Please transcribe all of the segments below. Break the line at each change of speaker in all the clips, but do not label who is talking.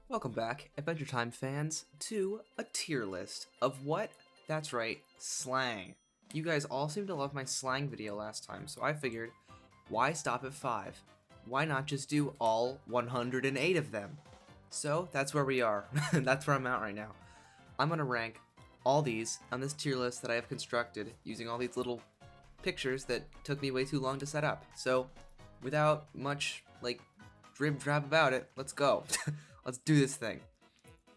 Welcome back, Adventure Time fans, to a tier list of what? That's right, slang. You guys all seemed to love my slang video last time, so I figured, why stop at 5? Why not just do all 108 of them? So that's where we are. That's where I'm at right now. I'm gonna rank all these on this tier list that I have constructed using all these little pictures that took me way too long to set up. So without much drib drab about it, let's go. Let's do this thing.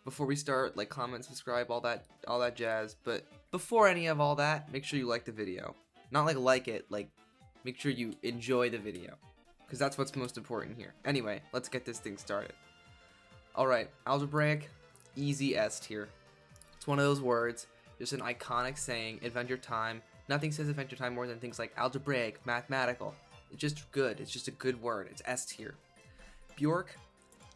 Before we start, comment, subscribe, all that jazz. But before any of all that, make sure you like the video. Not like it, make sure you enjoy the video, because that's what's most important here. Anyway, let's get this thing started. Alright, algebraic, easy S tier. It's one of those words, just an iconic saying, Adventure Time. Nothing says Adventure Time more than things like algebraic, mathematical. It's just good, it's just a good word, it's S tier. Bjork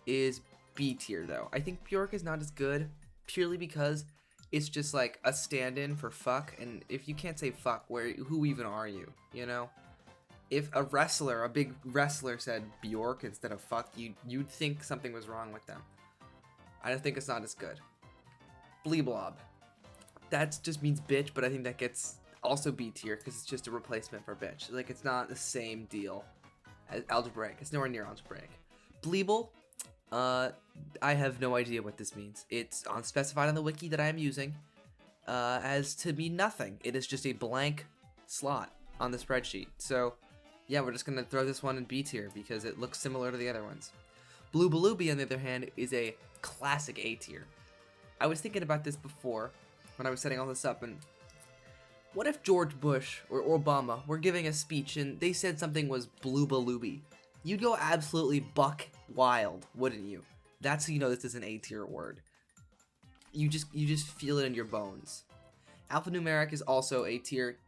is B tier though. I think Bjork is not as good purely because it's just like a stand-in for fuck, and if you can't say fuck, who even are you, you know? If a big wrestler said Bjork instead of fuck, you'd think something was wrong with them. I don't think it's not as good. Bleeblob. That just means bitch, but I think that gets also B tier because it's just a replacement for bitch. Like, it's not the same deal as algebraic. It's nowhere near algebraic. Bleeble. I have no idea what this means. It's unspecified on the wiki that I am using as to mean nothing. It is just a blank slot on the spreadsheet. So, yeah, we're just going to throw this one in B tier because it looks similar to the other ones. Blue Balooby, on the other hand, is a classic A tier. I was thinking about this before when I was setting all this up, and what if George Bush or Obama were giving a speech and they said something was Blue Balooby? You'd go absolutely buck wild, wouldn't you? That's how you know this is an A tier word. You just feel it in your bones. Alphanumeric is also A tier,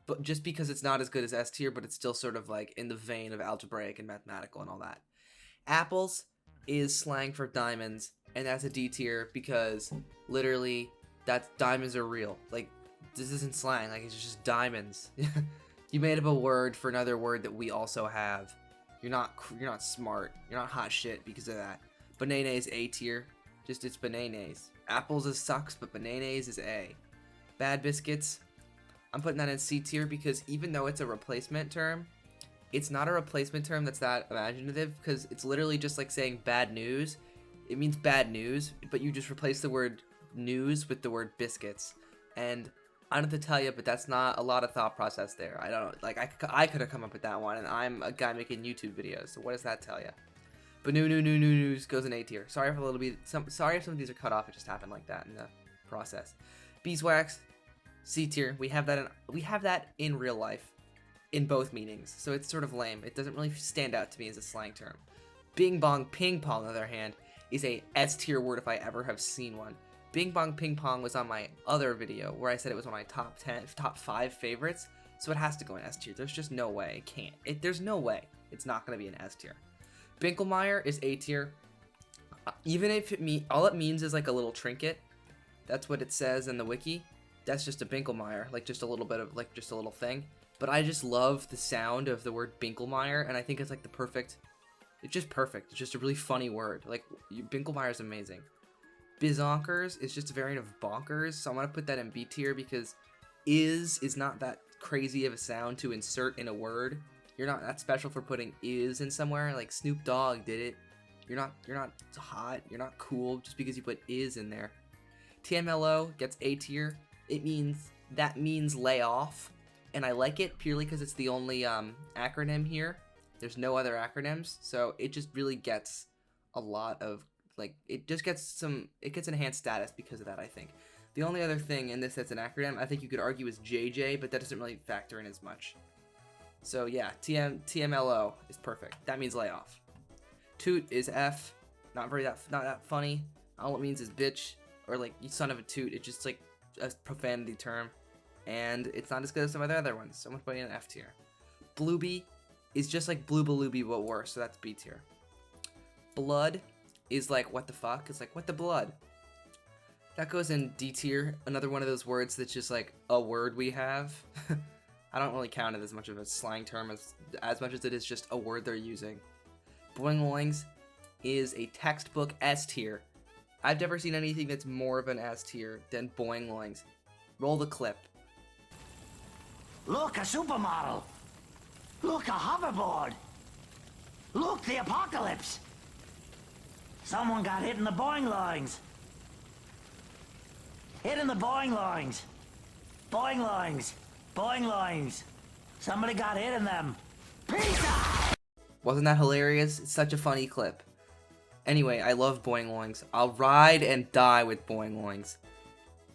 but just because it's not as good as S tier, but it's still sort of like in the vein of algebraic and mathematical and all that. Apples is slang for diamonds, and that's a D tier because literally diamonds are real. Like, this isn't slang, like, it's just diamonds. You made up a word for another word that we also have. You're not smart. You're not hot shit because of that. Banana is A tier. Just it's bananas. Apples is sucks, but bananas is A. Bad biscuits. I'm putting that in C tier because even though it's a replacement term, it's not a replacement term that's that imaginative because it's literally just like saying bad news. It means bad news, but you just replace the word news with the word biscuits. And I don't have to tell you, but that's not a lot of thought process there. I don't like. I could have come up with that one, and I'm a guy making YouTube videos. So what does that tell you? But news goes in A tier. Sorry if sorry if some of these are cut off. It just happened like that in the process. Beeswax, C tier. We have that in real life, in both meanings. So it's sort of lame. It doesn't really stand out to me as a slang term. Bing bong ping pong, on the other hand, is a S tier word if I ever have seen one. Bing Bong Ping Pong was on my other video where I said it was one of my top 5 favorites, so it has to go in S tier. There's just no way. It can't. There's no way it's not going to be an S tier. Binklemeyer is A tier. Even if all it means is like a little trinket. That's what it says in the wiki. That's just a Binklemeyer, like just a little bit of just a little thing. But I just love the sound of the word Binklemeyer, and I think it's like it's just perfect. It's just a really funny word. Like, Binklemeyer is amazing. Bizonkers is just a variant of bonkers, so I'm going to put that in B tier because is not that crazy of a sound to insert in a word. You're not that special for putting is in somewhere, like Snoop Dogg did it. You're not hot, you're not cool just because you put is in there. TMLO gets A tier. That means lay off, and I like it purely because it's the only acronym here. There's no other acronyms, so it just really gets a lot of it gets enhanced status because of that, I think. The only other thing in this that's an acronym, I think you could argue, is JJ, but that doesn't really factor in as much. So yeah, TMLO is perfect. That means layoff. Toot is F. Not that funny. All it means is bitch, or like, you son of a toot. It's just like a profanity term, and it's not as good as some of the other ones, so I'm gonna put it in F tier. Blueby is just like Blue Balooby, but worse, so that's B tier. Blood is like, what the fuck? It's like, what the blood? That goes in D tier. Another one of those words that's just like a word we have. I don't really count it as much of a slang term as much as it is just a word they're using. Boing Boings is a textbook S tier I've never seen anything that's more of an S tier than Boing Loings. Roll the clip.
Look, a supermodel. Look, a hoverboard. Look, the apocalypse. Someone got hit in the boing loings. Hit in the boing loings. Boing loings. Boing loings. Somebody got hit in them. Peace out!
Wasn't that hilarious? It's such a funny clip. Anyway, I love Boing Loings. I'll ride and die with Boing Loings.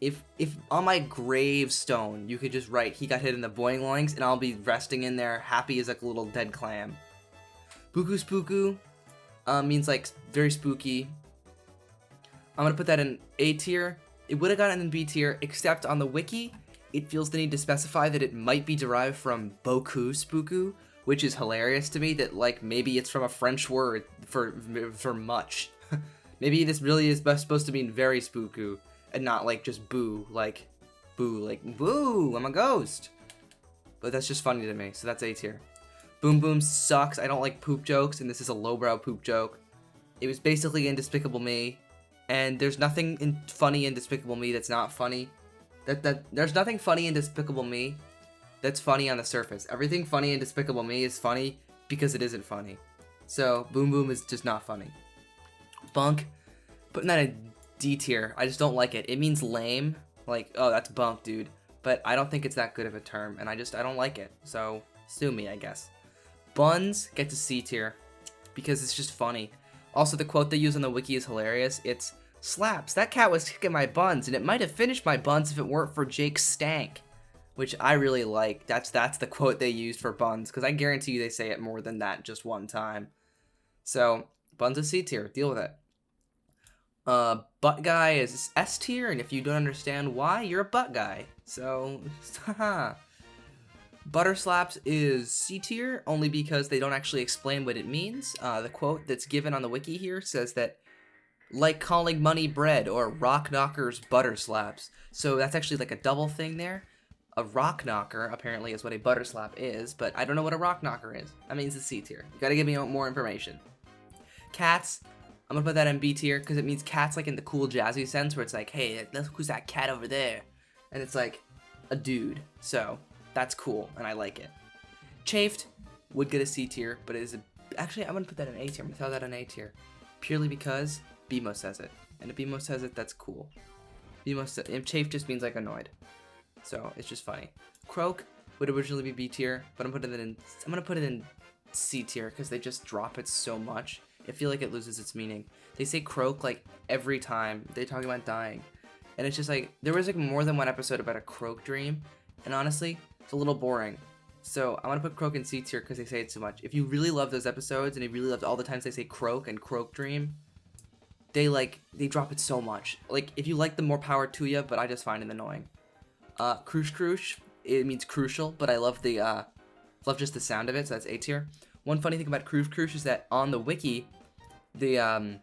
If on my gravestone you could just write he got hit in the Boing Loings, and I'll be resting in there happy as like a little dead clam. Buku Spooku means like very spooky. I'm gonna put that in A tier. It would have gotten in B tier, except on the wiki, it feels the need to specify that it might be derived from Boku Spooku, which is hilarious to me, that like maybe it's from a French word for much. Maybe this really is supposed to mean very spooku, and not like just boo, like boo, I'm a ghost. But that's just funny to me, so that's A tier. Boom Boom sucks. I don't like poop jokes, and this is a lowbrow poop joke. It was basically in Despicable Me, and there's nothing funny in Despicable Me that's not funny. There's nothing funny in Despicable Me that's funny on the surface. Everything funny in Despicable Me is funny because it isn't funny. So Boom Boom is just not funny. Bunk, putting that in D tier. I just don't like it. It means lame. Like, oh, that's bunk, dude. But I don't think it's that good of a term, and I don't like it. So sue me, I guess. Buns get to C tier because it's just funny. Also, the quote they use on the wiki is hilarious. It's, slaps, that cat was kicking my buns, and it might have finished my buns if it weren't for Jake Stank. Which I really like. That's the quote they used for buns, because I guarantee you they say it more than that just one time. So, buns is C tier. Deal with it. Butt guy is S tier, and if you don't understand why, you're a butt guy. So, haha. Butter slaps is C tier, only because they don't actually explain what it means. The quote that's given on the wiki here says that, like calling money bread, or rock knockers butter slaps. So that's actually like a double thing there. A rock knocker, apparently, is what a butter slap is, but I don't know what a rock knocker is. That means it's C tier. You gotta give me more information. Cats, I'm gonna put that in B tier, because it means cats like in the cool jazzy sense, where it's like, hey, look who's that cat over there? And it's like a dude. So, that's cool, and I like it. Chafed would get a C tier, but it is actually, I'm gonna put that in A tier. I'm gonna throw that in A tier. Purely because BMO says it. And if BMO says it, that's cool. If chafed just means like annoyed. So it's just funny. Croak would originally be B tier, but I'm gonna put it in C tier because they just drop it so much. I feel like it loses its meaning. They say croak like every time they talk about dying, and it's just like there was like more than one episode about a croak dream, and honestly, it's a little boring. So I'm gonna put croak in C tier because they say it so much. If you really love those episodes and you really loved all the times they say croak and croak dream, they drop it so much. Like if you like them, more power to you, but I just find it annoying. Crush, it means crucial, but I love just the sound of it, so that's A tier. One funny thing about Crush is that on the wiki, the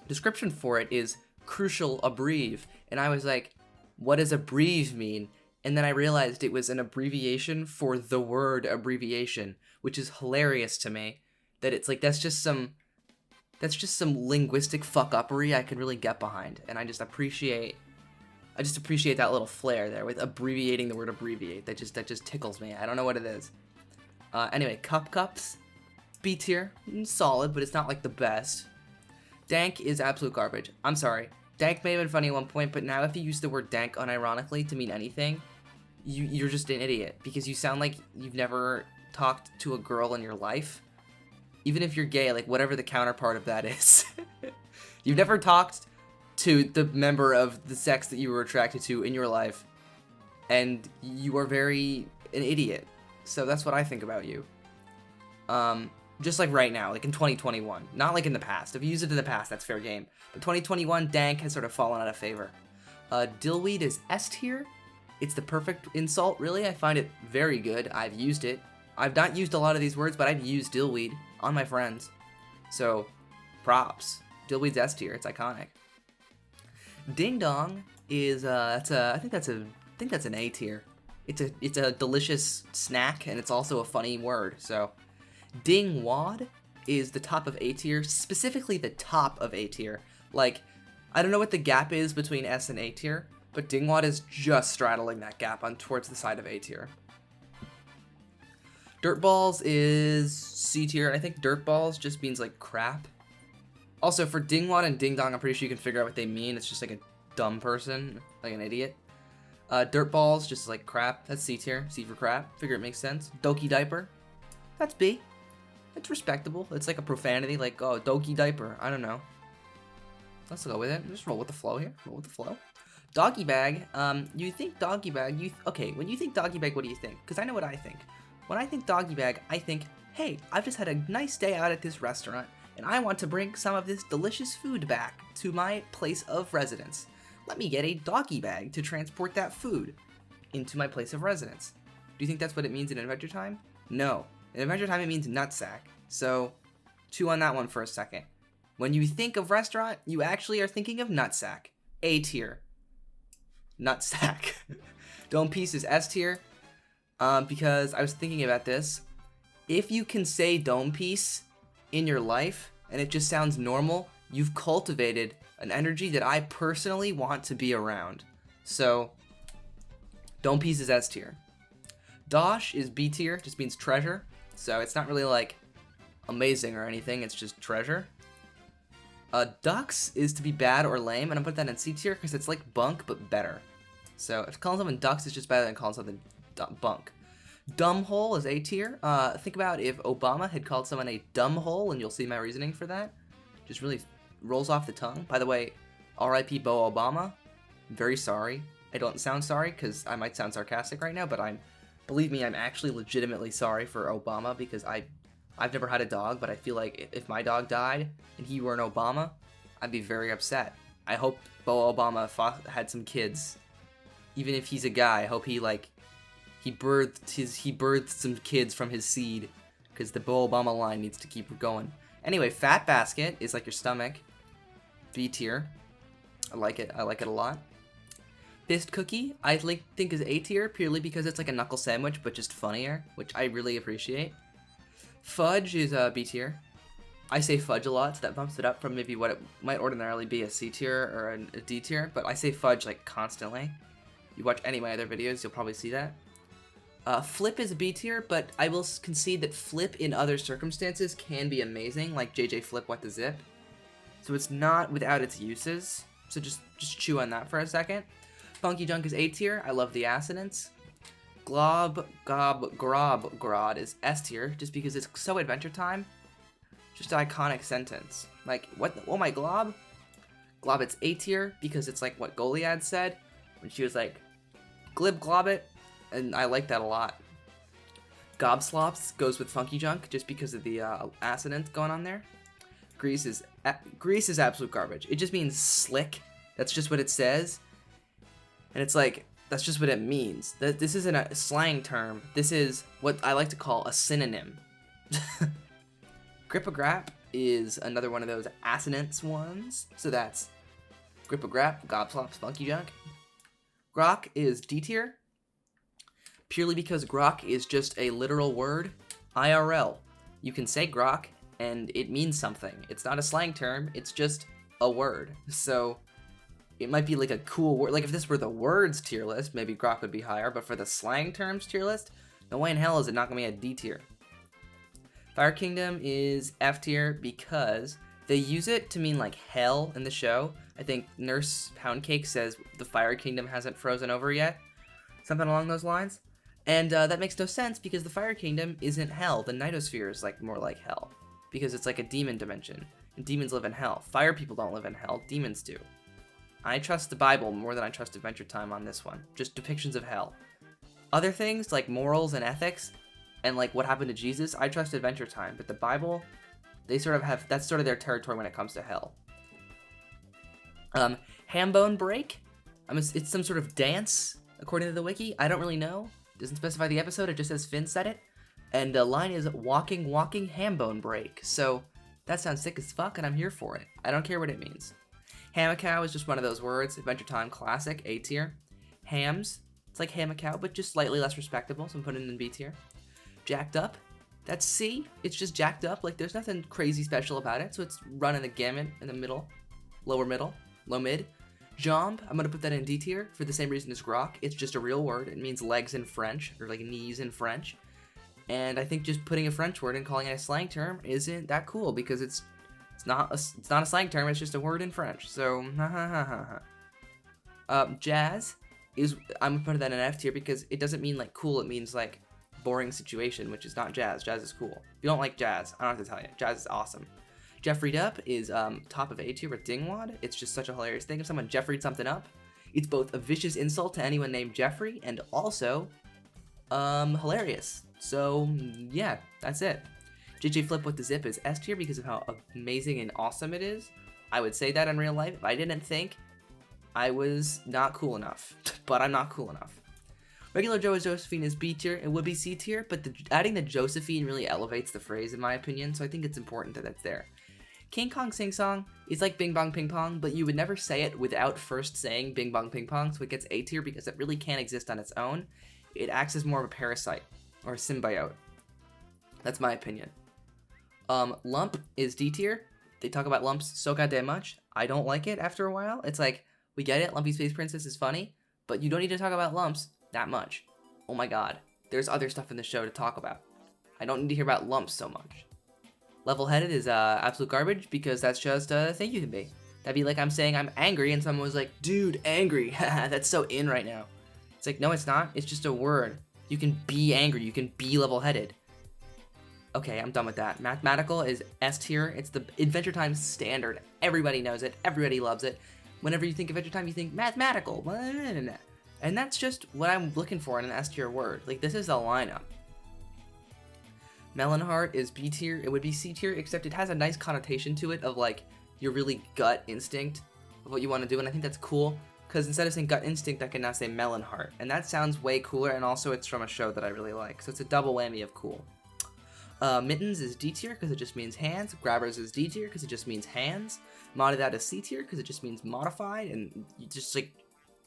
description for it is crucial abbrev, and I was like, what does abbrev mean? And then I realized it was an abbreviation for the word abbreviation, which is hilarious to me, that it's like, that's just some linguistic fuck-uppery I can really get behind, and I just appreciate that little flair there with abbreviating the word abbreviate. That just tickles me. I don't know what it is. Anyway, cups, B tier, solid, but it's not like the best. Dank is absolute garbage. I'm sorry. Dank may have been funny at one point, but now if you use the word dank unironically to mean anything, you're just an idiot, because you sound like you've never talked to a girl in your life. Even if you're gay, like whatever the counterpart of that is. You've never talked to the member of the sex that you were attracted to in your life, and you are an idiot. So that's what I think about you. Just like right now, like in 2021, not like in the past. If you use it in the past, that's fair game. But 2021, dank has sort of fallen out of favor. Dillweed is S tier. It's the perfect insult, really. I find it very good. I've used it. I've not used a lot of these words, but I've used dillweed on my friends. So, props. Dillweed's S tier. It's iconic. Ding dong is I think that's an A tier. It's a delicious snack, and it's also a funny word. So, ding wad is the top of A tier, specifically the top of A tier. Like, I don't know what the gap is between S and A tier, but Dingwad is just straddling that gap on towards the side of A tier. Dirtballs is C tier, and I think dirtballs just means like crap. Also, for Dingwad and Ding Dong, I'm pretty sure you can figure out what they mean. It's just like a dumb person, like an idiot. Dirtballs, just like crap. That's C tier. C for crap. Figure it makes sense. Doki diaper. That's B. It's respectable. It's like a profanity, like, oh, doki diaper. I don't know. Let's go with it. Just roll with the flow here. Roll with the flow. Doggy bag. You think doggy bag, okay, when you think doggy bag, what do you think? Because I know what I think. When I think doggy bag, I think, hey, I've just had a nice day out at this restaurant, and I want to bring some of this delicious food back to my place of residence. Let me get a doggy bag to transport that food into my place of residence. Do you think that's what it means in Adventure Time? No. In Adventure Time, it means nutsack. So, chew on that one for a second. When you think of restaurant, you actually are thinking of nutsack. A tier. Nutsack. Dome piece is S tier. Because I was thinking about this. If you can say dome piece in your life, and it just sounds normal, you've cultivated an energy that I personally want to be around. So, dome piece is S tier. Dosh is B tier, just means treasure. So it's not really like amazing or anything, it's just treasure. Ducks is to be bad or lame, and I'm put that in C tier because it's like bunk but better. So if calling someone ducks is just better than calling something bunk. Dumbhole is A tier. Think about if Obama had called someone a dumbhole, and you'll see my reasoning for that. Just really rolls off the tongue. By the way, R.I.P. Bo Obama. I'm very sorry. I don't sound sorry because I might sound sarcastic right now, but believe me, I'm actually legitimately sorry for Obama because I've never had a dog, but I feel like if my dog died and he were an Obama, I'd be very upset. I hope Bo Obama had some kids. Even if he's a guy, I hope he birthed some kids from his seed, because the Bo Obama line needs to keep going. Anyway, fat basket is like your stomach. B tier. I like it. I like it a lot. Fist cookie, I think is A tier purely because it's like a knuckle sandwich, but just funnier, which I really appreciate. Fudge is B tier. I say fudge a lot, so that bumps it up from maybe what it might ordinarily be a C tier or a D tier, but I say fudge like constantly. You watch any of my other videos, you'll probably see that. Flip is a B tier, but I will concede that flip in other circumstances can be amazing, like JJ Flip What the Zip. So it's not without its uses, so just chew on that for a second. Funky Junk is A tier, I love the assonance. Glob, gob, grob, grod is S tier, just because it's so Adventure Time. Just an iconic sentence. Like, what, oh my glob? Glob, it's A tier, because it's like what Goliad said, when she was like, glib glob it, and I like that a lot. Gobslops goes with Funky Junk, just because of the assonance going on there. Grease is absolute garbage. It just means slick, that's just what it says. And it's like, that's just what it means. This isn't a slang term. This is what I like to call a synonym. Grip-a-grap is another one of those assonance ones. So that's grip-a-grap, gobslops, funky junk. Grok is D tier. Purely because grok is just a literal word. IRL. You can say grok and it means something. It's not a slang term, it's just a word. So it might be like a cool word. Like if this were the words tier list, maybe grok would be higher, but for the slang terms tier list, no way in hell is it not gonna be a D tier. Fire Kingdom is F tier because they use it to mean like hell in the show. I think Nurse Poundcake says the Fire Kingdom hasn't frozen over yet. Something along those lines. And that makes no sense because the Fire Kingdom isn't hell. The Nightosphere is like more like hell because it's like a demon dimension. And demons live in hell. Fire people don't live in hell. Demons do. I trust the Bible more than I trust Adventure Time on this one. Just depictions of hell. Other things like morals and ethics and like what happened to Jesus, I trust Adventure Time. But the Bible, they sort of have, that's sort of their territory when it comes to hell. Hambone break. It's some sort of dance, according to the wiki. I don't really know. Doesn't specify the episode, it just says Finn said it. And the line is walking hambone break. So that sounds sick as fuck and I'm here for it. I don't care what it means. Hamacow is just one of those words. Adventure Time classic, A tier. Hams, it's like hamacow, but just slightly less respectable, so I'm putting it in B tier. Jacked up, that's C. It's just jacked up, like there's nothing crazy special about it, so it's running the gamut in the middle, lower middle. low mid. Jambe, I'm gonna put that in D tier for the same reason as grok. It's just a real word. It means legs in French, or like knees in French. And I think just putting a French word and calling it a slang term isn't that cool because it's not a slang term. It's just a word in French. So jazz is, I'm gonna put that in F tier because it doesn't mean like cool. It means like boring situation, which is not jazz. Jazz is cool. If you don't like jazz, I don't have to tell you. Jazz is awesome. Jeffreyed up is top of A tier with dingwad. It's just such a hilarious thing. If someone Jeffreyed something up, it's both a vicious insult to anyone named Jeffrey and also hilarious. So yeah, that's it. JJ Flip with the zip is S tier because of how amazing and awesome it is. I would say that in real life if I didn't think I was not cool enough, but I'm not cool enough. Regular Joe as Josephine is B tier. It would be C tier, but adding the Josephine really elevates the phrase in my opinion, so I think it's important that that's there. King Kong Sing Song is like Bing Bong Ping Pong, but you would never say it without first saying Bing Bong Ping Pong, so it gets A tier because it really can't exist on its own. It acts as more of a parasite, or a symbiote. That's my opinion. Lump is D tier. They talk about lumps so goddamn much. I don't like it after a while. It's like, we get it, Lumpy Space Princess is funny, but you don't need to talk about lumps that much. Oh my god, there's other stuff in the show to talk about. I don't need to hear about lumps so much. Level-headed is absolute garbage because that's just a thing you can be. That'd be like I'm saying I'm angry and someone was like, dude, angry. That's so in right now. It's like, no, it's not. It's just a word. You can be angry. You can be level-headed. Okay, I'm done with that. Mathematical is S tier. It's the Adventure Time standard. Everybody knows it. Everybody loves it. Whenever you think Adventure Time, you think mathematical. And that's just what I'm looking for in an S tier word. Like, this is the lineup. Melon Heart is B tier. It would be C tier, except it has a nice connotation to it of like your really gut instinct of what you want to do, and I think that's cool because instead of saying gut instinct, I can now say Melon Heart, and that sounds way cooler. And also, it's from a show that I really like, so it's a double whammy of cool. Mittens is D tier because it just means hands. Grabbers is D tier because it just means hands. Modded Out is C tier because it just means modified, and you just like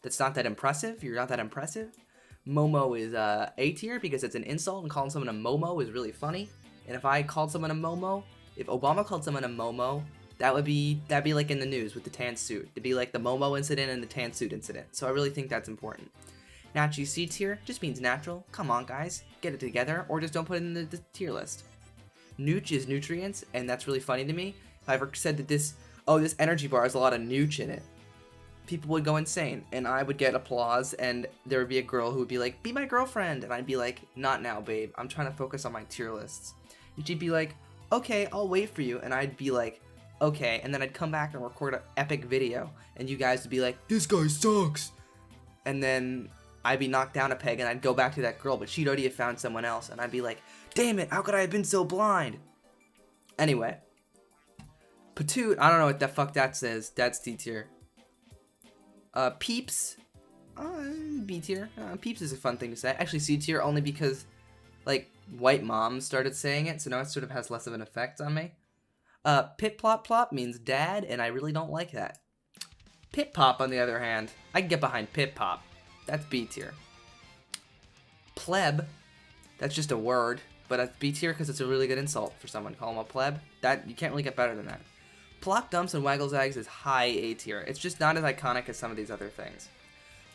that's not that impressive. You're not that impressive. Momo is A tier because it's an insult, and calling someone a Momo is really funny. And if I called someone a Momo, if Obama called someone a Momo, that'd be like in the news with the tan suit. It'd be like the Momo incident and the tan suit incident. So I really think that's important. Nachi C tier just means natural. Come on, guys, get it together, or just don't put it in the tier list. Nooch is nutrients, and that's really funny to me. If I ever said that this energy bar has a lot of nooch in it, people would go insane, and I would get applause, and there would be a girl who would be like, be my girlfriend, and I'd be like, not now, babe, I'm trying to focus on my tier lists. And she'd be like, okay, I'll wait for you, and I'd be like, okay, and then I'd come back and record an epic video, and you guys would be like, this guy sucks, and then I'd be knocked down a peg, and I'd go back to that girl, but she'd already have found someone else, and I'd be like, damn it, how could I have been so blind? Anyway, Patoot, I don't know what the fuck that says, that's D tier. Peeps, B tier. Peeps is a fun thing to say. Actually, C tier only because, like, white moms started saying it, so now it sort of has less of an effect on me. Pip Plop Plop means dad, and I really don't like that. Pip Pop, on the other hand, I can get behind Pip Pop. That's B tier. Pleb, that's just a word, but that's B tier because it's a really good insult for someone. Call them a pleb. That, you can't really get better than that. Plop Dumps and Waggle Zags is high A tier. It's just not as iconic as some of these other things.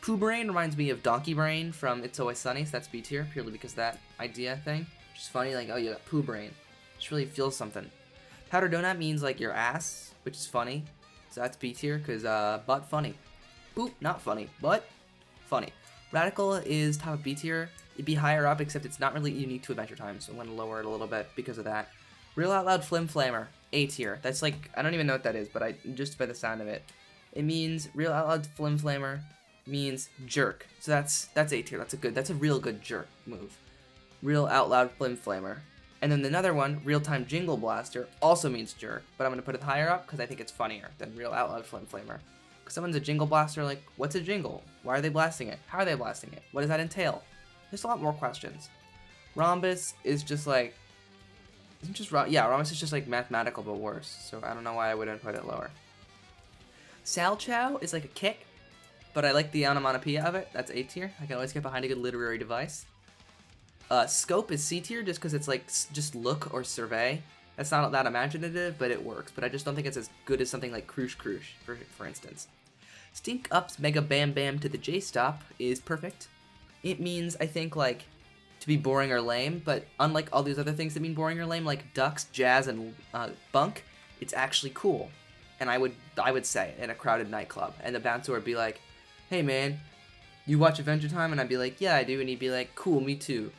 Pooh Brain reminds me of Donkey Brain from It's Always Sunny, so that's B tier, purely because of that idea thing. Just funny, like, oh, you got Pooh Brain. Just really feels something. Powder Donut means, like, your ass, which is funny. So that's B tier, because, butt funny. Oop, not funny, but funny. Radical is top of B tier. It'd be higher up, except it's not really unique to Adventure Time, so I'm going to lower it a little bit because of that. Real Out Loud Flim Flammer, A tier. That's like, I don't even know what that is, but just by the sound of it. It means, Real Out Loud Flim Flammer means jerk. So that's A tier. That's a real good jerk move. Real Out Loud Flim Flammer. And then another one, Real Time Jingle Blaster, also means jerk, but I'm going to put it higher up because I think it's funnier than Real Out Loud Flim Flammer. Because someone's a jingle blaster, like, what's a jingle? Why are they blasting it? How are they blasting it? What does that entail? There's a lot more questions. Rhombus is just like, rhombus is just like mathematical but worse, so I don't know why I wouldn't put it lower. Sal Chow is like a kick, but I like the onomatopoeia of it. That's A tier. I can always get behind a good literary device. Scope is C tier just because it's like just look or survey. That's not that imaginative, but it works. But I just don't think it's as good as something like Krush Krush, for instance. Stink Up's Mega Bam Bam to the J-Stop is perfect. It means, I think, like, to be boring or lame, but unlike all these other things that mean boring or lame, like ducks, jazz, and bunk, it's actually cool. And I would say it in a crowded nightclub, and the bouncer would be like, "Hey man, you watch Adventure Time?" And I'd be like, "Yeah, I do." And he'd be like, "Cool, me too.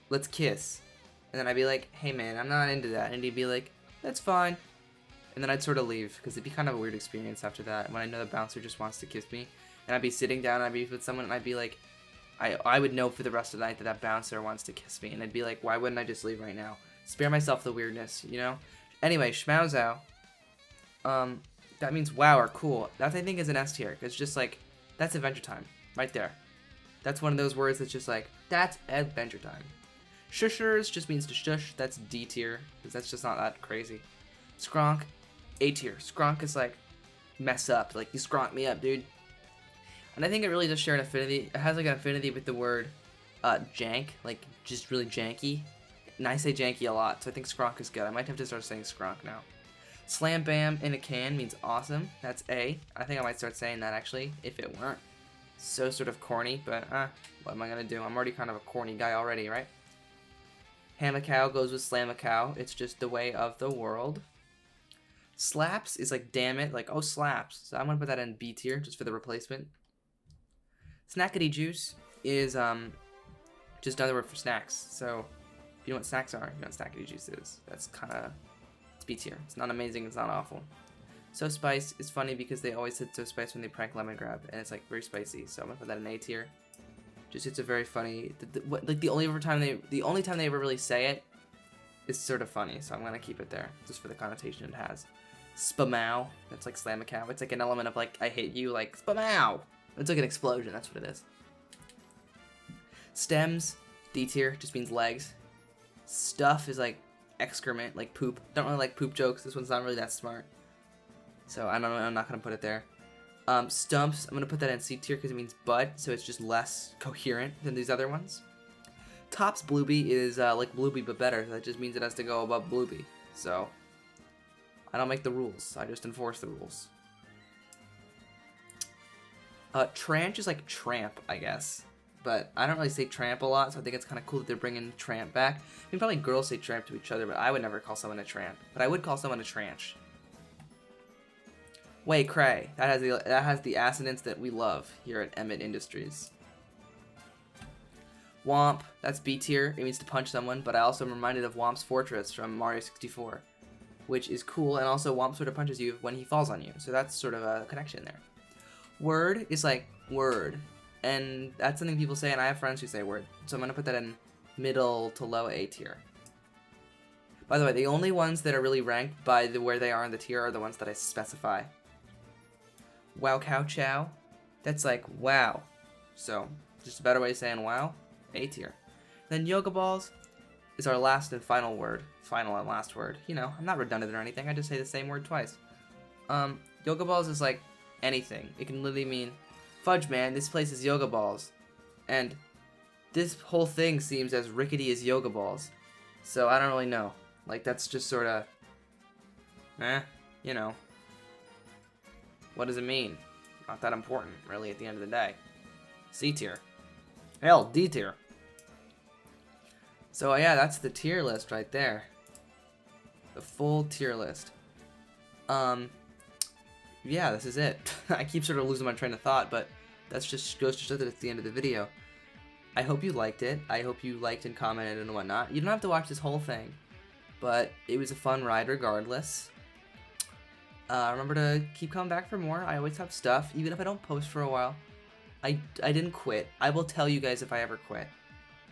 Let's kiss." And then I'd be like, "Hey man, I'm not into that." And he'd be like, "That's fine." And then I'd sort of leave, because it'd be kind of a weird experience after that, when I know the bouncer just wants to kiss me. And I'd be sitting down, and I'd be with someone, and I'd be like, I would know for the rest of the night that that bouncer wants to kiss me. And I'd be like, why wouldn't I just leave right now? Spare myself the weirdness, you know? Anyway, schmauzau. That means wow or cool. That, I think, is an S tier. It's just like, that's Adventure Time, right there. That's one of those words that's just like, that's Adventure Time. Shushers just means to shush. That's D tier, because that's just not that crazy. Skronk, A tier. Skronk is like, mess up. Like, you skronk me up, dude. And I think it really does share an affinity. It has like an affinity with the word jank, like just really janky. And I say janky a lot, so I think skronk is good. I might have to start saying skronk now. Slam bam in a can means awesome. That's A. I think I might start saying that actually, if it weren't so sort of corny, but what am I gonna do? I'm already kind of a corny guy already, right? Ham-a-cow goes with slam-a-cow. It's just the way of the world. Slaps is like damn it, like oh slaps. So I'm gonna put that in B tier just for the replacement. Snackity juice is just another word for snacks. So if you know what snacks are, you know what snackity juice is. That's kind of, it's B tier. It's not amazing, it's not awful. So spice is funny because they always said so spice when they prank lemon grab, and it's like very spicy. So I'm gonna put that in A tier. Just it's a very funny. Like the only time they ever really say it is sort of funny. So I'm gonna keep it there just for the connotation it has. Spamow. That's like slam a cow. It's like an element of like I hate you, like spamow. It's like an explosion, that's what it is. Stems, D tier, just means legs. Stuff is like excrement, like poop. Don't really like poop jokes. This one's not really that smart. So I don't know, I'm not gonna put it there. Stumps, I'm gonna put that in C tier because it means butt, so it's just less coherent than these other ones. Tops Blueby is like Blueby but better. That just means it has to go above Blueby. So I don't make the rules, I just enforce the rules. Tranch is like tramp, I guess. But I don't really say tramp a lot, so I think it's kind of cool that they're bringing tramp back. I mean, probably girls say tramp to each other, but I would never call someone a tramp. But I would call someone a tranch. Way cray. That has the assonance that we love here at Emmett Industries. Womp. That's B tier. It means to punch someone, but I also am reminded of Womp's Fortress from Mario 64, which is cool, and also Womp sort of punches you when he falls on you, so that's sort of a connection there. Word is like word, and that's something people say, and I have friends who say word, so I'm going to put that in middle to low A tier. By the way, the only ones that are really ranked by where they are in the tier are the ones that I specify. Wow cow chow, that's like wow, so just a better way of saying wow, A tier. Then yoga balls is our last and final word, final and last word. You know, I'm not redundant or anything, I just say the same word twice. Yoga balls is like anything. It can literally mean, fudge man, this place is yoga balls. And this whole thing seems as rickety as yoga balls. So I don't really know. Like that's just sort of, you know. What does it mean? Not that important, really, at the end of the day. C tier. Hell, D tier. So yeah, that's the tier list right there. The full tier list. Yeah, this is it. I keep sort of losing my train of thought, but that's just goes to show that it's the end of the video. I hope you liked it. I hope you liked and commented and whatnot. You don't have to watch this whole thing, but it was a fun ride regardless. Remember to keep coming back for more. I always have stuff, even if I don't post for a while. I didn't quit. I will tell you guys if I ever quit.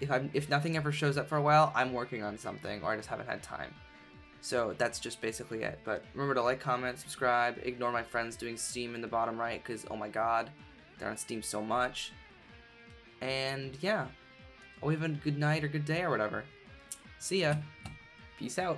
If nothing ever shows up for a while, I'm working on something, or I just haven't had time. So that's just basically it. But remember to like, comment, subscribe, ignore my friends doing Steam in the bottom right, because oh my god, they're on Steam so much. And yeah, hope you have a good night or good day or whatever. See ya. Peace out.